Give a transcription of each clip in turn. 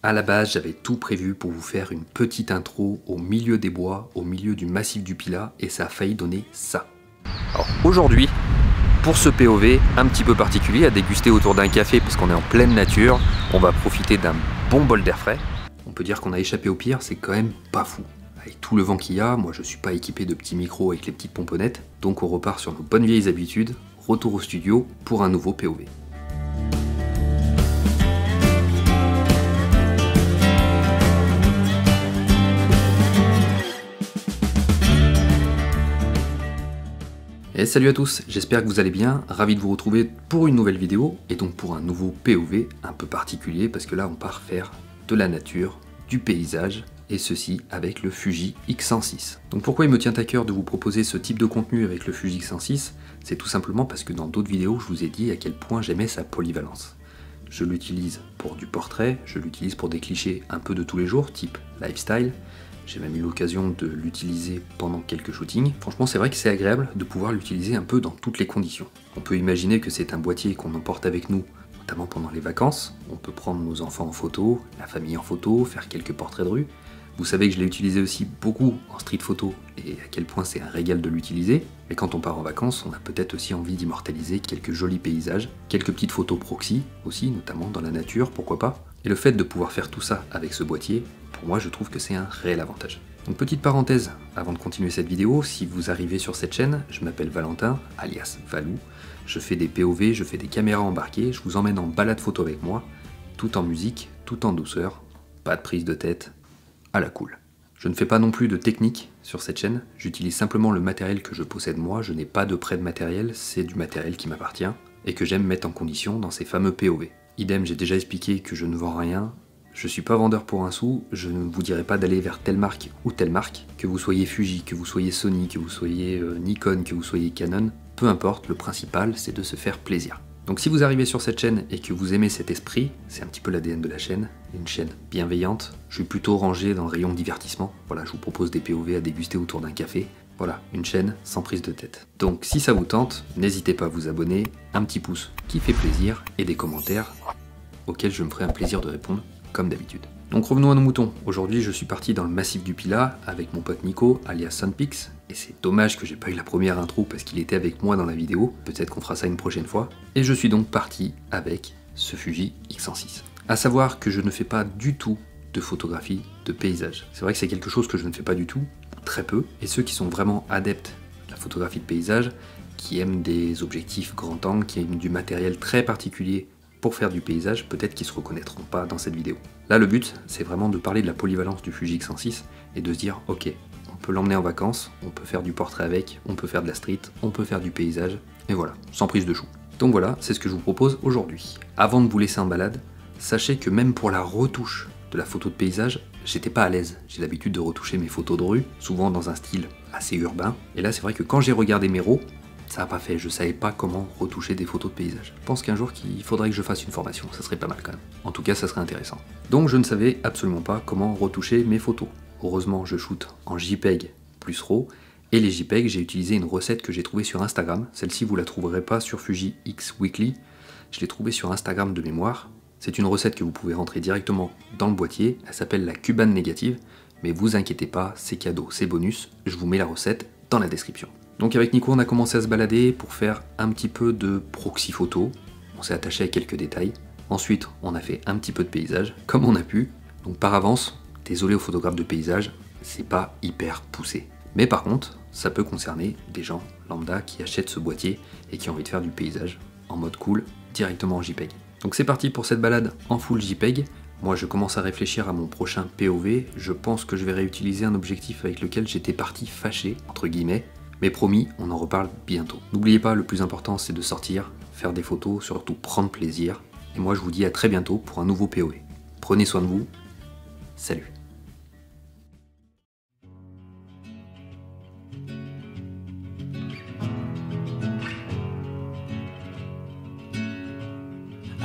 À la base, j'avais tout prévu pour vous faire une petite intro au milieu des bois, au milieu du massif du Pilat, et ça a failli donner ça. Alors aujourd'hui, pour ce POV un petit peu particulier à déguster autour d'un café parce qu'on est en pleine nature, on va profiter d'un bon bol d'air frais. On peut dire qu'on a échappé au pire, c'est quand même pas fou. Avec tout le vent qu'il y a, moi je suis pas équipé de petits micros avec les petites pomponnettes, donc on repart sur nos bonnes vieilles habitudes, retour au studio pour un nouveau POV. Et salut à tous, j'espère que vous allez bien, ravi de vous retrouver pour une nouvelle vidéo et donc pour un nouveau POV un peu particulier parce que là on part faire de la nature, du paysage et ceci avec le Fuji X106. Donc pourquoi il me tient à cœur de vous proposer ce type de contenu avec le Fuji X106? C'est tout simplement parce que dans d'autres vidéos je vous ai dit à quel point j'aimais sa polyvalence. Je l'utilise pour du portrait, je l'utilise pour des clichés un peu de tous les jours, type lifestyle. J'ai même eu l'occasion de l'utiliser pendant quelques shootings. Franchement, c'est vrai que c'est agréable de pouvoir l'utiliser un peu dans toutes les conditions. On peut imaginer que c'est un boîtier qu'on emporte avec nous, notamment pendant les vacances. On peut prendre nos enfants en photo, la famille en photo, faire quelques portraits de rue. Vous savez que je l'ai utilisé aussi beaucoup en street photo et à quel point c'est un régal de l'utiliser. Mais quand on part en vacances, on a peut-être aussi envie d'immortaliser quelques jolis paysages, quelques petites photos proxy aussi, notamment dans la nature, pourquoi pas. Et le fait de pouvoir faire tout ça avec ce boîtier, pour moi je trouve que c'est un réel avantage. Donc petite parenthèse avant de continuer cette vidéo, si vous arrivez sur cette chaîne, je m'appelle Valentin, alias Valou, je fais des POV, je fais des caméras embarquées, je vous emmène en balade photo avec moi, tout en musique, tout en douceur, pas de prise de tête, à la cool. Je ne fais pas non plus de technique sur cette chaîne, j'utilise simplement le matériel que je possède moi, je n'ai pas de prêt de matériel, c'est du matériel qui m'appartient et que j'aime mettre en condition dans ces fameux POV. Idem, j'ai déjà expliqué que je ne vends rien, je suis pas vendeur pour un sou, je ne vous dirai pas d'aller vers telle marque ou telle marque, que vous soyez Fuji, que vous soyez Sony, que vous soyez Nikon, que vous soyez Canon, peu importe, le principal c'est de se faire plaisir. Donc si vous arrivez sur cette chaîne et que vous aimez cet esprit, c'est un petit peu l'ADN de la chaîne, une chaîne bienveillante, je suis plutôt rangé dans le rayon divertissement, voilà, je vous propose des POV à déguster autour d'un café, voilà, une chaîne sans prise de tête. Donc si ça vous tente, n'hésitez pas à vous abonner, un petit pouce qui fait plaisir et des commentaires auxquels je me ferai un plaisir de répondre comme d'habitude. Donc revenons à nos moutons. Aujourd'hui je suis parti dans le massif du Pilat avec mon pote Nico alias Sunpix et c'est dommage que j'ai pas eu la première intro parce qu'il était avec moi dans la vidéo, peut-être qu'on fera ça une prochaine fois. Et je suis donc parti avec ce Fuji X106. A savoir que je ne fais pas du tout de photographie de paysage. C'est vrai que c'est quelque chose que je ne fais pas du tout, très peu, et ceux qui sont vraiment adeptes de la photographie de paysage, qui aiment des objectifs grand angle, qui aiment du matériel très particulier pour faire du paysage, peut-être qu'ils se reconnaîtront pas dans cette vidéo. Là le but c'est vraiment de parler de la polyvalence du Fuji X106 et de se dire ok, on peut l'emmener en vacances, on peut faire du portrait avec, on peut faire de la street, on peut faire du paysage, et voilà, sans prise de chou. Donc voilà, c'est ce que je vous propose aujourd'hui. Avant de vous laisser en balade, sachez que même pour la retouche de la photo de paysage, j'étais pas à l'aise. J'ai l'habitude de retoucher mes photos de rue, souvent dans un style assez urbain, et là c'est vrai que quand j'ai regardé mes RAW, ça n'a pas fait, je savais pas comment retoucher des photos de paysage. Je pense qu'un jour il faudrait que je fasse une formation, ça serait pas mal quand même. En tout cas ça serait intéressant. Donc je ne savais absolument pas comment retoucher mes photos. Heureusement je shoot en JPEG plus RAW, et les JPEG j'ai utilisé une recette que j'ai trouvée sur Instagram. Celle-ci vous la trouverez pas sur Fuji X Weekly, je l'ai trouvée sur Instagram de mémoire. C'est une recette que vous pouvez rentrer directement dans le boîtier, elle s'appelle la Cuban Négative, mais vous inquiétez pas, c'est cadeau, c'est bonus, je vous mets la recette dans la description. Donc avec Nico on a commencé à se balader pour faire un petit peu de proxy photo, on s'est attaché à quelques détails, ensuite on a fait un petit peu de paysage, comme on a pu, donc par avance, désolé aux photographes de paysage, c'est pas hyper poussé. Mais par contre, ça peut concerner des gens lambda qui achètent ce boîtier et qui ont envie de faire du paysage en mode cool, directement en JPEG. Donc c'est parti pour cette balade en full JPEG. Moi je commence à réfléchir à mon prochain POV, je pense que je vais réutiliser un objectif avec lequel j'étais parti fâché, entre guillemets, mais promis, on en reparle bientôt. N'oubliez pas, le plus important c'est de sortir, faire des photos, surtout prendre plaisir. Et moi je vous dis à très bientôt pour un nouveau POV. Prenez soin de vous, salut.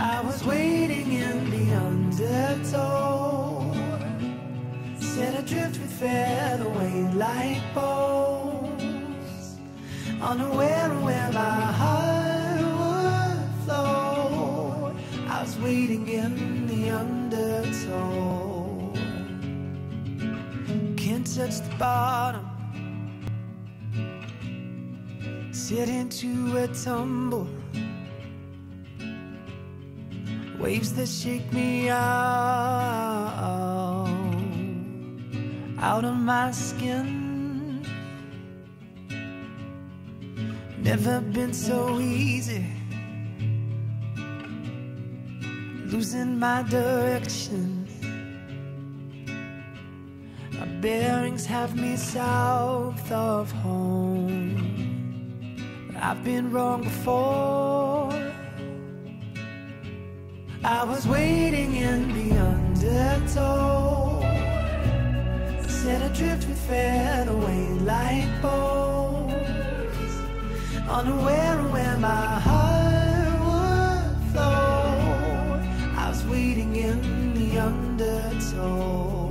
I was waiting in the undertow, set adrift with featherweight like bows, unaware of where my heart would flow. I was waiting in the undertow. touched the bottom, set into a tumble. Waves that shake me out of my skin. Never been so easy, losing my direction. My bearings have me south of home, but I've been wrong before. I was waiting in the undertow, set adrift with fairway light poles, unaware of where my heart would flow. I was waiting in the undertow.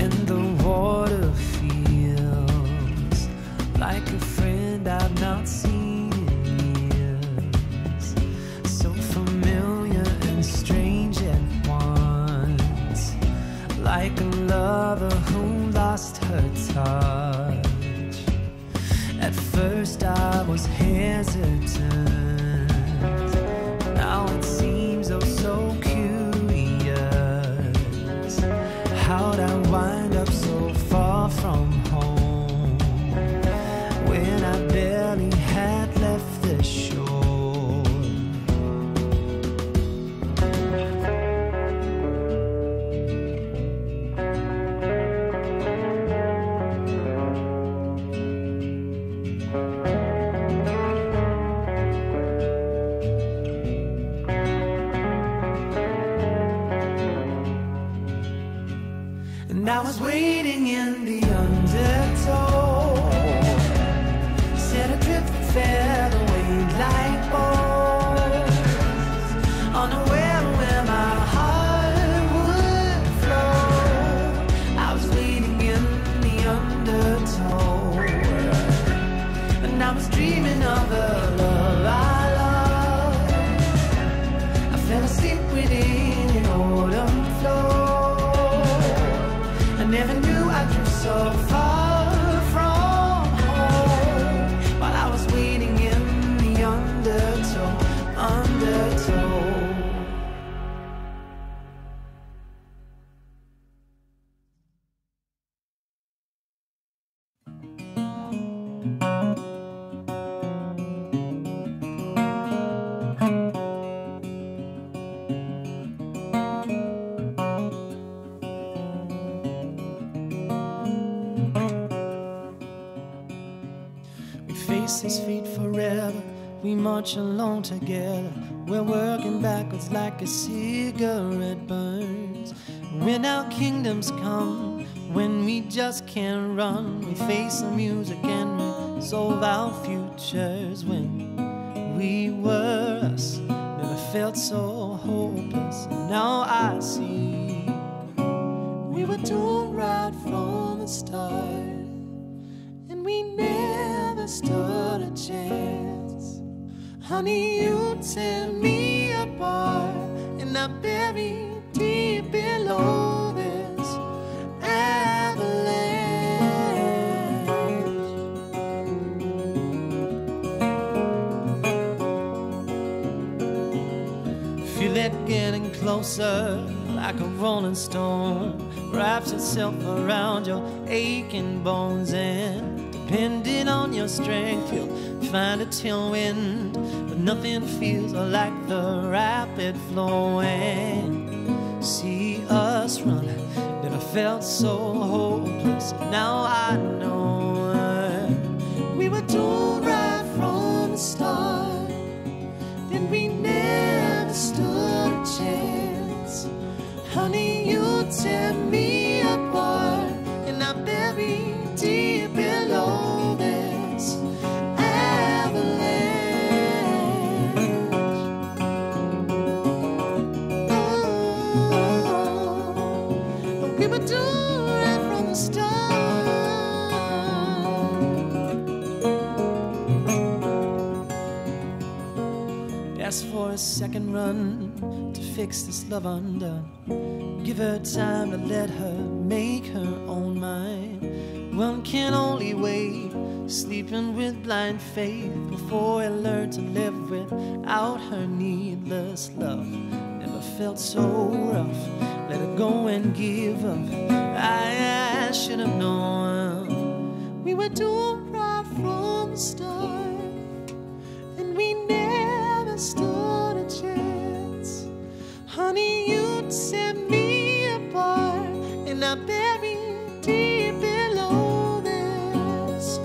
And the water feels like a friend I've not seen in years, so familiar and strange at once, like a lover who lost her touch. At first I was hesitant, now it seems oh so curious. How'd I wind up so far from home when I barely had left the shore? And I was waiting in the undertow, set adrift with fairway light poles, unaware of where my heart would flow. I was waiting in the undertow, and I was dreaming of the love I loved. I fell asleep within an autumn flow. I never knew I drove so far from home, while I was waiting in the undertow, undertow. Face his feet forever, we march along together. We're working backwards like a cigarette burns. When our kingdoms come, when we just can't run, we face the music and resolve our futures. When we were us, never felt so hopeless. And now I see we were doomed right from the start, and we never stood a chance. Honey, you tear me apart, and I bury deep below this avalanche. Feel it getting closer, like a rolling stone, wraps itself around your aching bones, and depending on your strength, you'll find a tailwind, but nothing feels like the rapid flowing. See us run, never felt so hopeless. Now I know we were doomed right from the start, and we never stood a chance. Honey, you tear me apart, and I bury deep below this avalanche. Oh, we were doomed right from the start. ask for a second run to fix this love undone. Give her time to let her make her own mind. One can only wait, sleeping with blind faith, before I learn to live without her needless love. Never felt so rough, let her go and give up. I should have known we were doomed right from the start, and we never stood a chance. Honey, you'd set me apart, and I buried deep below this.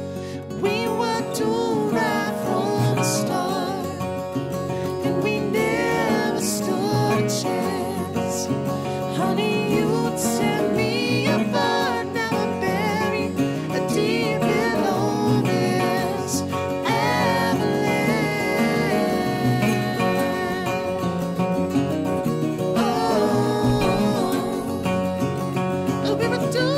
We were doomed right from the start, and we never stood a chance. Honey, you'd set me apart, now I'm buried deep below this avalanche. Oh, we were doomed.